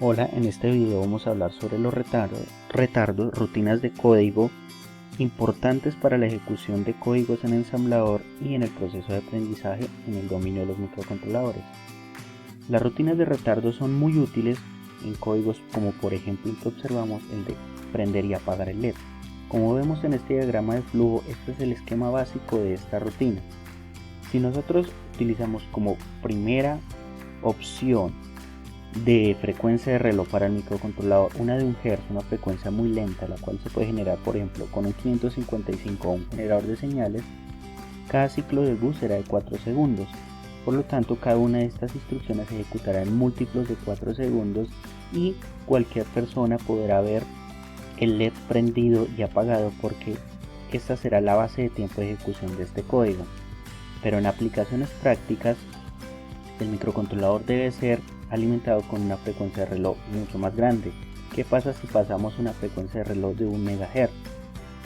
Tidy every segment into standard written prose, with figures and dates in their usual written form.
Hola, en este video vamos a hablar sobre los retardos, rutinas de código importantes para la ejecución de códigos en ensamblador y en el proceso de aprendizaje en el dominio de los microcontroladores. Las rutinas de retardo son muy útiles en códigos como por ejemplo el que observamos, el de prender y apagar el LED. Como vemos en este diagrama de flujo, este es el esquema básico de esta rutina. Si nosotros utilizamos como primera opción de frecuencia de reloj para el microcontrolador una de 1 Hz, una frecuencia muy lenta, la cual se puede generar por ejemplo con un 555 o un generador de señales, cada ciclo de bus será de 4 segundos. Por lo tanto, cada una de estas instrucciones se ejecutará en múltiplos de 4 segundos y cualquier persona podrá ver el LED prendido y apagado, porque esta será la base de tiempo de ejecución de este código. Pero en aplicaciones prácticas, el microcontrolador debe ser alimentado con una frecuencia de reloj mucho más grande. ¿Qué pasa si pasamos una frecuencia de reloj de 1 MHz?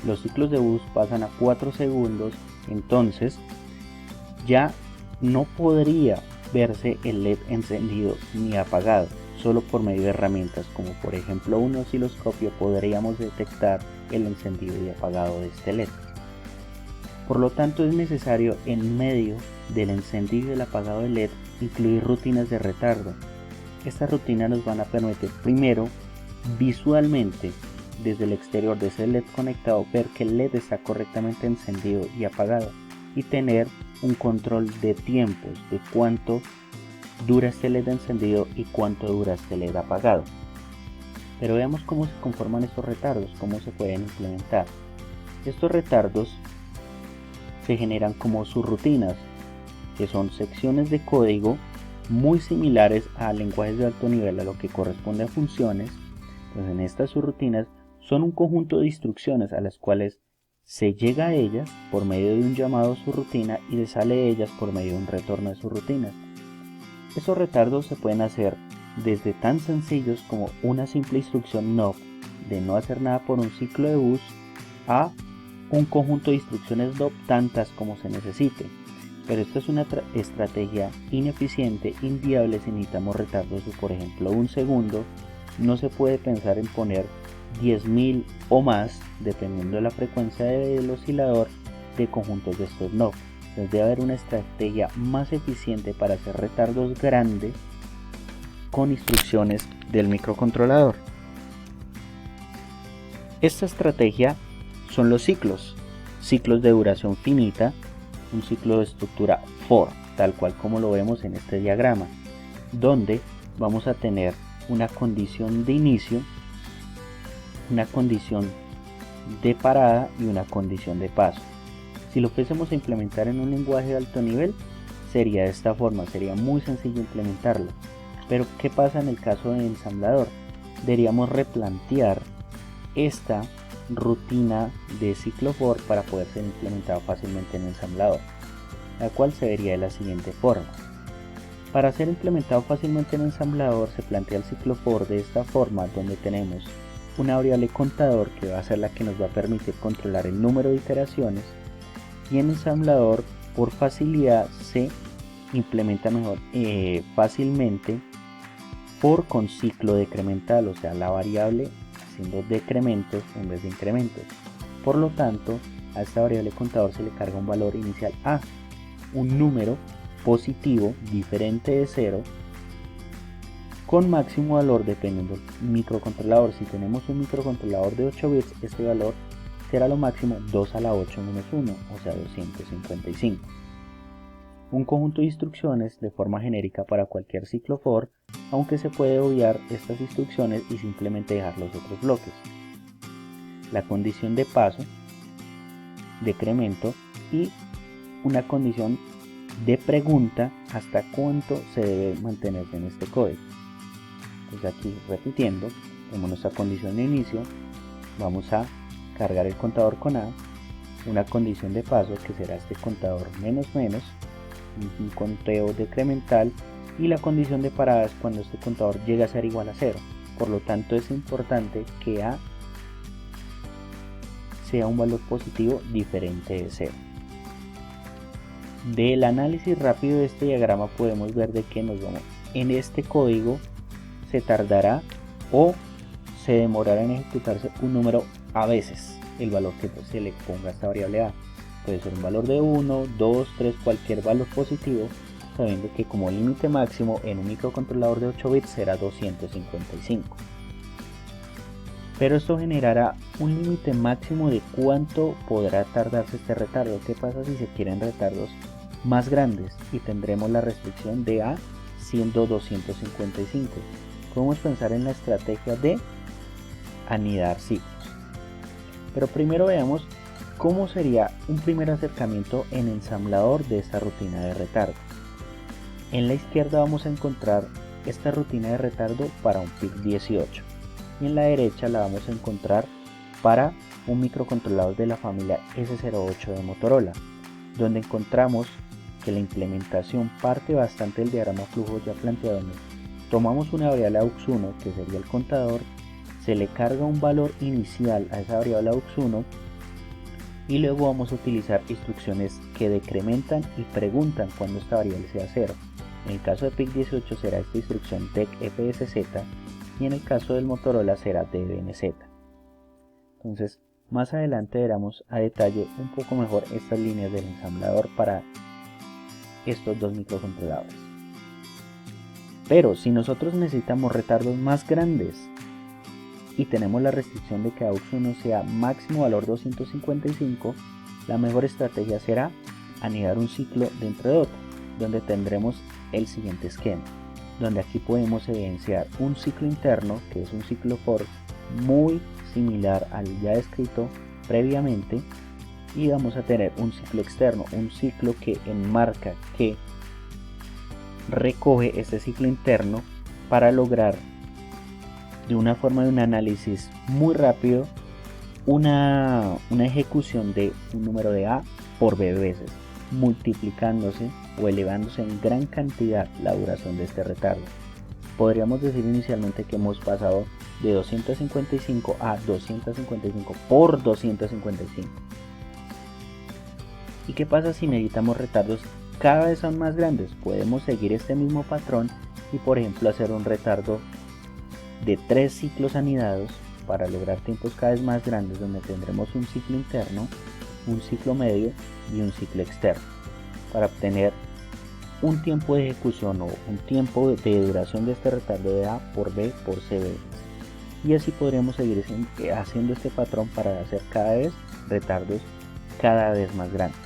Los ciclos de bus pasan a 4 segundos, entonces ya no podría verse el LED encendido ni apagado. Solo por medio de herramientas como por ejemplo un osciloscopio podríamos detectar el encendido y apagado de este LED. Por lo tanto, es necesario en medio del encendido y el apagado del LED incluir rutinas de retardo. Estas rutinas nos van a permitir primero visualmente desde el exterior de ese LED conectado ver que el LED está correctamente encendido y apagado, y tener un control de tiempos de cuánto dura este LED encendido y cuánto dura este LED apagado. Pero veamos cómo se conforman estos retardos, cómo se pueden implementar. Estos retardos se generan como subrutinas, que son secciones de código muy similares a lenguajes de alto nivel, a lo que corresponde a funciones. Pues en estas subrutinas son un conjunto de instrucciones a las cuales se llega a ellas por medio de un llamado a subrutina y se sale de ellas por medio de un retorno de subrutinas. Estos retardos se pueden hacer desde tan sencillos como una simple instrucción NOP de no hacer nada por un ciclo de bus, a un conjunto de instrucciones NOP tantas como se necesite. Pero esta es una estrategia ineficiente, inviable si necesitamos retardos de por ejemplo 1 segundo. No se puede pensar en poner 10.000 o más, dependiendo de la frecuencia del oscilador, de conjuntos de estos NOP. Entonces debe haber una estrategia más eficiente para hacer retardos grandes con instrucciones del microcontrolador. Esta estrategia son los ciclos de duración finita, un ciclo de estructura for, tal cual como lo vemos en este diagrama, donde vamos a tener una condición de inicio, una condición de parada y una condición de paso. Si lo fuésemos a implementar en un lenguaje de alto nivel, sería de esta forma, sería muy sencillo implementarlo. Pero ¿qué pasa en el caso de ensamblador? Deberíamos replantear esta rutina de ciclo for para poder ser implementado fácilmente en ensamblador, la cual se vería de la siguiente forma. Para ser implementado fácilmente en ensamblador se plantea el ciclo for de esta forma, donde tenemos una variable contador que va a ser la que nos va a permitir controlar el número de iteraciones, y en ensamblador por facilidad se implementa mejor fácilmente for con ciclo decremental, o sea la variable haciendo decrementos en vez de incrementos. Por lo tanto, a esta variable contador se le carga un valor inicial A, un número positivo diferente de 0 con máximo valor dependiendo del microcontrolador. Si tenemos un microcontrolador de 8 bits, este valor será lo máximo 2 a la 8 menos 1, o sea 255. Un conjunto de instrucciones de forma genérica para cualquier ciclo for, aunque se puede obviar estas instrucciones y simplemente dejar los otros bloques. La condición de paso, decremento y una condición de pregunta hasta cuánto se debe mantenerse en este código. Entonces aquí repitiendo, tenemos nuestra condición de inicio, vamos a cargar el contador con A, una condición de paso que será este contador menos menos, un conteo decremental, y la condición de parada es cuando este contador llega a ser igual a 0. Por lo tanto es importante que A sea un valor positivo diferente de 0. Del análisis rápido de este diagrama podemos ver de que nos vamos en este código se tardará o se demorará en ejecutarse un número, a veces el valor que se le ponga a esta variable a. Puede ser un valor de 1, 2, 3, cualquier valor positivo, sabiendo que como límite máximo en un microcontrolador de 8 bits será 255. Pero esto generará un límite máximo de cuánto podrá tardarse este retardo. ¿Qué pasa si se quieren retardos más grandes? Y tendremos la restricción de A siendo 255. Podemos pensar en la estrategia de anidar ciclos. Pero primero veamos cómo sería un primer acercamiento en ensamblador de esta rutina de retardo. En la izquierda vamos a encontrar esta rutina de retardo para un PIC18 y en la derecha la vamos a encontrar para un microcontrolador de la familia S08 de Motorola, donde encontramos que la implementación parte bastante del diagrama flujo ya planteado. Tomamos una variable AUX1 que sería el contador, se le carga un valor inicial a esa variable AUX1 y luego vamos a utilizar instrucciones que decrementan y preguntan cuando esta variable sea 0. En el caso de PIC18 será esta instrucción DEC-FSZ y en el caso del Motorola será DBNZ. Entonces, más adelante veremos a detalle un poco mejor estas líneas del ensamblador para estos dos microcontroladores. Pero si nosotros necesitamos retardos más grandes y tenemos la restricción de que AUX1 sea máximo valor 255, la mejor estrategia será anidar un ciclo dentro de otro, donde tendremos el siguiente esquema, donde aquí podemos evidenciar un ciclo interno, que es un ciclo for muy similar al ya descrito previamente, y vamos a tener un ciclo externo, un ciclo que enmarca, que recoge este ciclo interno para lograr de una forma de un análisis muy rápido una ejecución de un número de A por B veces, multiplicándose o elevándose en gran cantidad la duración de este retardo. Podríamos decir inicialmente que hemos pasado de 255 a 255 por 255. ¿Y qué pasa si necesitamos retardos cada vez son más grandes? Podemos seguir este mismo patrón y por ejemplo hacer un retardo de 3 ciclos anidados para lograr tiempos cada vez más grandes, donde tendremos un ciclo interno, un ciclo medio y un ciclo externo, para obtener un tiempo de ejecución o un tiempo de duración de este retardo de A por B por C veces. Y así podríamos seguir haciendo este patrón para hacer cada vez retardos cada vez más grandes.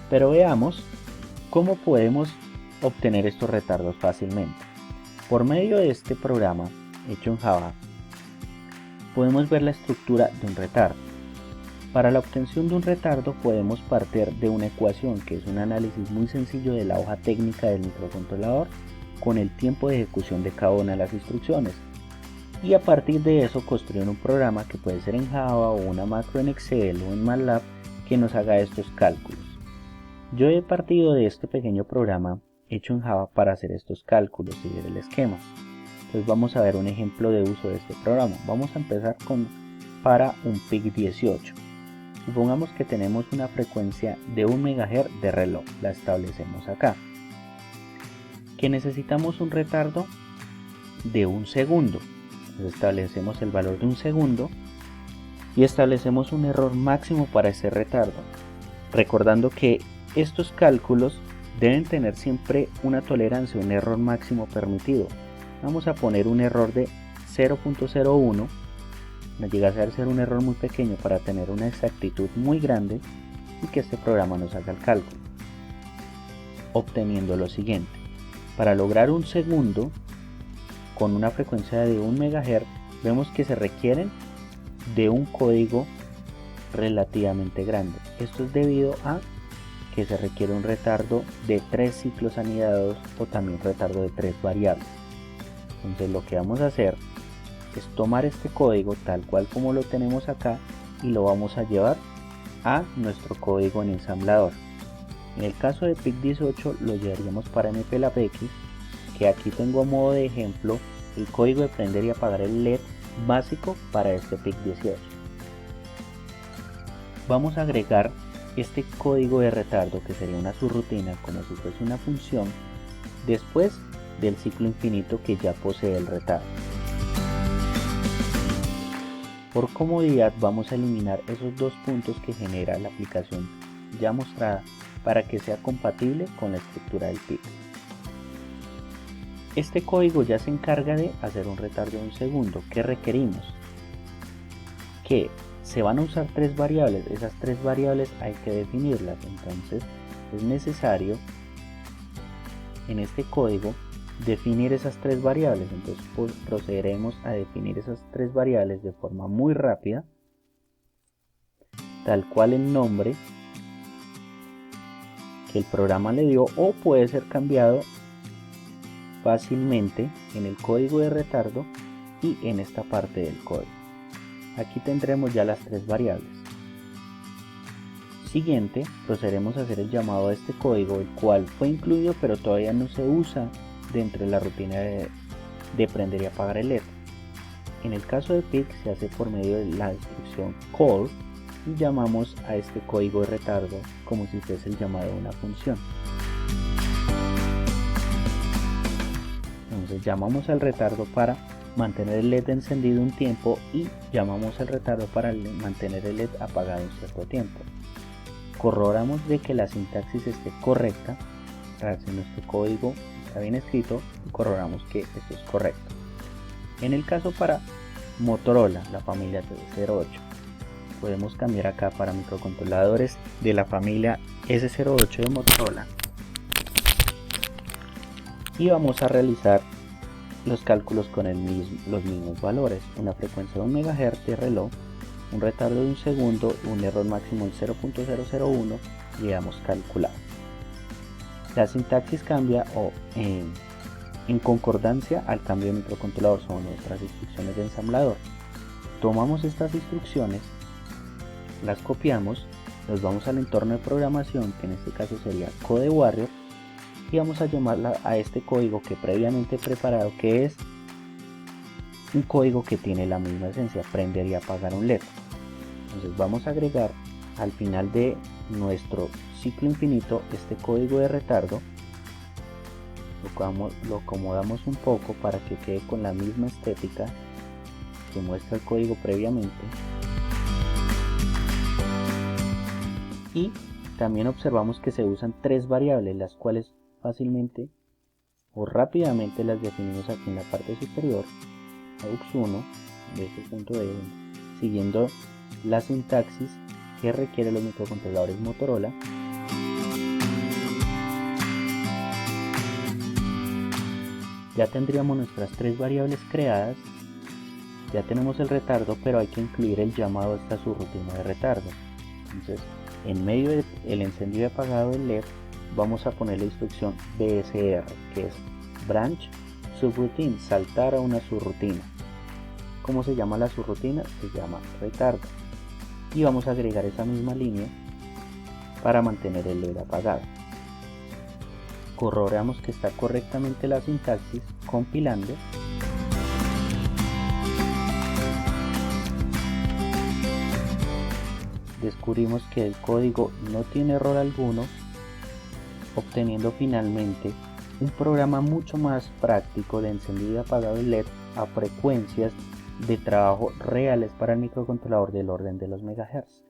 Pero veamos cómo podemos obtener estos retardos fácilmente. Por medio de este programa hecho en Java, podemos ver la estructura de un retardo. Para la obtención de un retardo podemos partir de una ecuación que es un análisis muy sencillo de la hoja técnica del microcontrolador con el tiempo de ejecución de cada una de las instrucciones, y a partir de eso construir un programa que puede ser en Java o una macro en Excel o en MATLAB que nos haga estos cálculos. Yo he partido de este pequeño programa hecho en Java para hacer estos cálculos y ver el esquema. Entonces vamos a ver un ejemplo de uso de este programa. Vamos a empezar para un PIC18. Supongamos que tenemos una frecuencia de 1 MHz de reloj, la establecemos acá. Que necesitamos un retardo de 1 segundo. Entonces establecemos el valor de 1 segundo y establecemos un error máximo para ese retardo. Recordando que estos cálculos deben tener siempre una tolerancia, un error máximo permitido. Vamos a poner un error de 0.01. No llega a ser un error muy pequeño para tener una exactitud muy grande y que este programa nos haga el cálculo, obteniendo lo siguiente. Para lograr 1 segundo con una frecuencia de 1 MHz, vemos que se requieren de un código relativamente grande. Esto es debido a que se requiere un retardo de 3 ciclos anidados o también retardo de 3 variables. Entonces lo que vamos a hacer es tomar este código tal cual como lo tenemos acá y lo vamos a llevar a nuestro código en ensamblador. En el caso de PIC18 lo llevaríamos para MPLABX, que aquí tengo a modo de ejemplo el código de prender y apagar el LED básico para este PIC18. Vamos a agregar este código de retardo, que sería una subrutina como si fuese una función. Después del ciclo infinito que ya posee el retardo. Por comodidad vamos a eliminar esos dos puntos que genera la aplicación ya mostrada para que sea compatible con la estructura del PIC. Este código ya se encarga de hacer un retardo de 1 segundo. ¿Qué requerimos? Que se van a usar 3 variables, esas 3 variables hay que definirlas, entonces es necesario en este código definir esas 3 variables. Entonces procederemos a definir esas 3 variables de forma muy rápida, tal cual el nombre que el programa le dio, o puede ser cambiado fácilmente en el código de retardo y en esta parte del código. Aquí tendremos ya las 3 variables. Siguiente, procederemos a hacer el llamado a este código, el cual fue incluido pero todavía no se usa dentro de la rutina de prender y apagar el LED. En el caso de PIC se hace por medio de la instrucción call y llamamos a este código de retardo como si fuese el llamado de una función. Entonces llamamos al retardo para mantener el LED encendido un tiempo y llamamos al retardo para mantener el LED apagado un cierto tiempo. Corroboramos de que la sintaxis esté correcta, si nuestro código está bien escrito, y corroboramos que esto es correcto. En el caso para Motorola, la familia TD08, podemos cambiar acá para microcontroladores de la familia S08 de Motorola y vamos a realizar los cálculos con los mismos valores: una frecuencia de 1 MHz de reloj, un retardo de 1 segundo, un error máximo de 0.001 y le damos calcular. La sintaxis cambia en concordancia al cambio de microcontrolador, son nuestras instrucciones de ensamblador. Tomamos estas instrucciones, las copiamos, nos vamos al entorno de programación, que en este caso sería CodeWarrior, y vamos a llamarla a este código que previamente preparado, que es un código que tiene la misma esencia, prender y apagar un LED. Entonces vamos a agregar al final de nuestro ciclo infinito este código de retardo, lo acomodamos un poco para que quede con la misma estética que muestra el código previamente, y también observamos que se usan 3 variables, las cuales fácilmente o rápidamente las definimos aquí en la parte superior, AUX1 de este punto de siguiendo la sintaxis que requiere los microcontroladores Motorola. Ya tendríamos nuestras 3 variables creadas, ya tenemos el retardo, pero hay que incluir el llamado a esta subrutina de retardo. Entonces, en medio del encendido y apagado del LED, vamos a poner la instrucción BSR, que es Branch Subroutine, saltar a una subrutina. ¿Cómo se llama la subrutina? Se llama retardo. Y vamos a agregar esa misma línea para mantener el LED apagado. Corroboramos que está correctamente la sintaxis, compilando. Descubrimos que el código no tiene error alguno, obteniendo finalmente un programa mucho más práctico de encendido y apagado del LED a frecuencias de trabajo reales para el microcontrolador del orden de los megahertz.